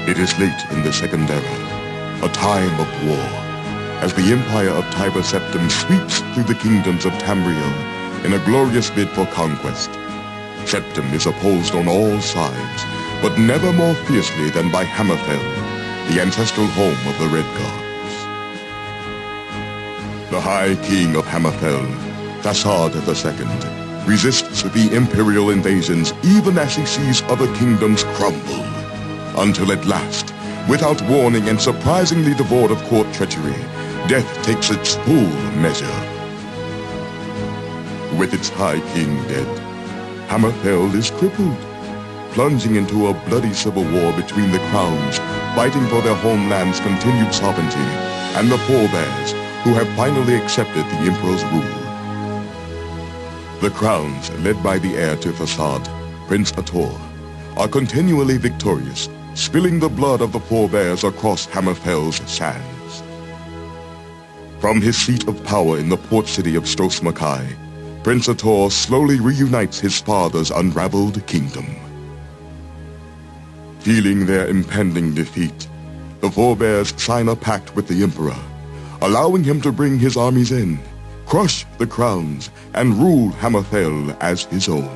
It is late in the Second Era, a time of war, as the empire of Tiber Septim sweeps through the kingdoms of Tamriel in a glorious bid for conquest. Septim is opposed on all sides, but never more fiercely than by Hammerfell, the ancestral home of the Redguards. The High King of Hammerfell, Thasard II, resists the Imperial invasions even as he sees other kingdoms crumble. Until at last, without warning and surprisingly devoid of court treachery, death takes its full measure. With its High King dead, Hammerfell is crippled, plunging into a bloody civil war between the crowns, fighting for their homeland's continued sovereignty, and the forebears, who have finally accepted the Emperor's rule. The crowns, led by the heir to Thasard, Prince Ator, are continually victorious, spilling the blood of the forebears across Hammerfell's sands. From his seat of power in the port city of Stros M'Kai, Prince Ator slowly reunites his father's unraveled kingdom. Feeling their impending defeat, the forebears sign a pact with the Emperor, allowing him to bring his armies in, crush the crowns, and rule Hammerfell as his own.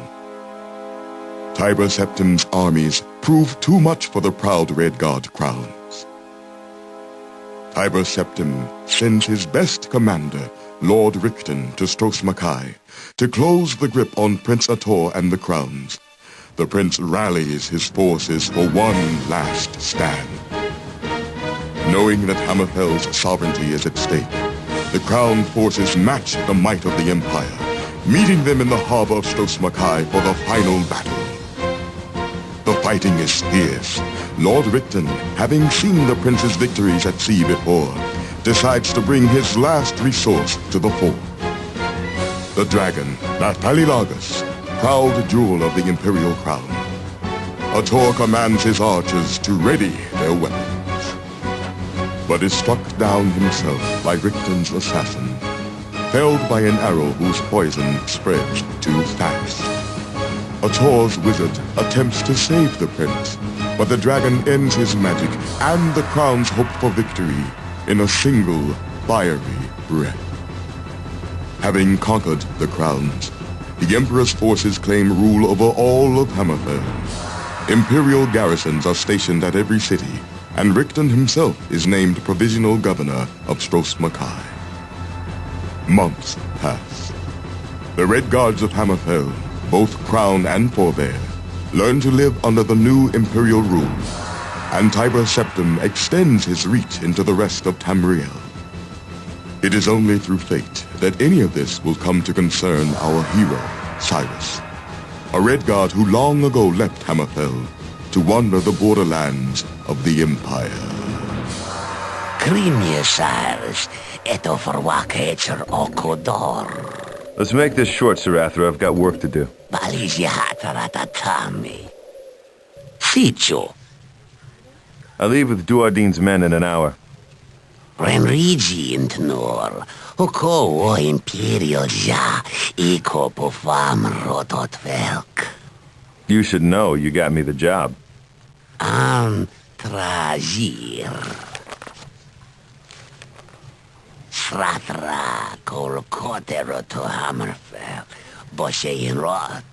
Tiber Septim's armies prove too much for the proud Redguard crowns. Tiber Septim sends his best commander, Lord Richten, to Stros M'Kai to close the grip on Prince Ator and the crowns. The prince rallies his forces for one last stand. Knowing that Hammerfell's sovereignty is at stake, the crown forces match the might of the Empire, meeting them in the harbor of Stros M'Kai for the final battle. The fighting is fierce. Lord Richten, having seen the prince's victories at sea before, decides to bring his last resource to the fore. The dragon, Nathalilagus, proud jewel of the Imperial crown. Ator commands his archers to ready their weapons, but is struck down himself by Richten's assassin, felled by an arrow whose poison spreads too fast. Ator's wizard attempts to save the prince, but the dragon ends his magic and the crown's hope for victory in a single fiery breath. Having conquered the crowns, the Emperor's forces claim rule over all of Hammerfell. Imperial garrisons are stationed at every city, and Richten himself is named provisional governor of Stros M'Kai. Months pass. The Redguards of Hammerfell, both crown and forebear, learn to live under the new Imperial rule, and Tiber Septim extends his reach into the rest of Tamriel. It is only through fate that any of this will come to concern our hero, Cyrus, a Redguard who long ago left Hammerfell to wander the borderlands of the Empire. Krimje, Cyrus, eto verwakecher okodor. Let's make this short, Sarathra. I've got work to do. Sitio. I leave with Duardine's men in an hour. Renrigi intnor. Oko o Imperial ja. Iko pofam rotot velk. You should know you got me the job. Tragir. Sratra kol kotero to Hammerfell. Boshe in rot.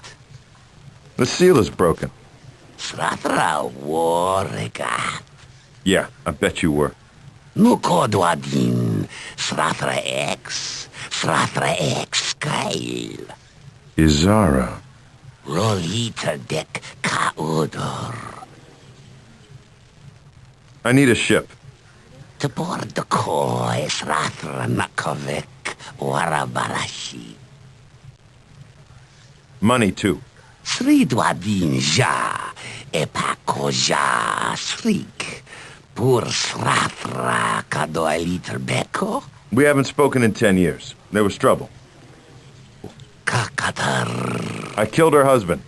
The seal is broken. Sratra warregat. Yeah, I bet you were. Nuko Duadin. Sratra X. Sratra X Kail. Izara. Rolita dek kaudor. I need a ship. To board the koi Sratra Nakovik Warabarashi. Money, too. Sri Duadin ja. Epako ja. Srik. Pur srafra kadoiliter beko? We haven't spoken in 10 years. There was trouble. Kakatar. I killed her husband.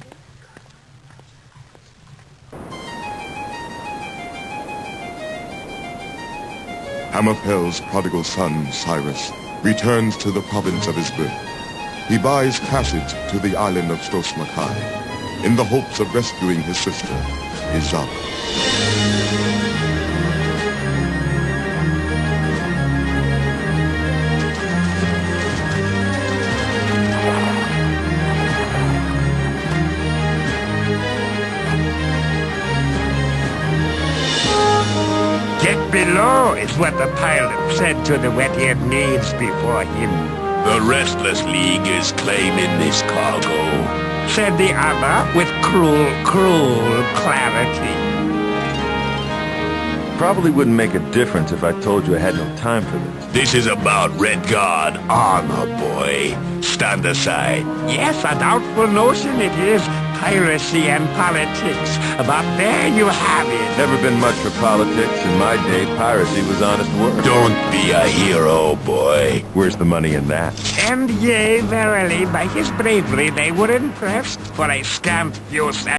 Hammerfell's prodigal son, Cyrus, returns to the province of his birth. He buys passage to the island of Stros M'Kai in the hopes of rescuing his sister, Izab. Get below is what the pilot said to the wet-eared knaves before him. The Restless League is claiming this cargo, Said the other with cruel clarity. Probably wouldn't make a difference if I told you I had no time for this. This is about Redguard armor, boy. Stand aside. Yes, a doubtful notion it is. Piracy and politics. But there you have it. Never been much for politics. In my day, piracy was honest work. Don't be a hero, boy. Where's the money in that? And yea, verily, by his bravery they were impressed, for a scant few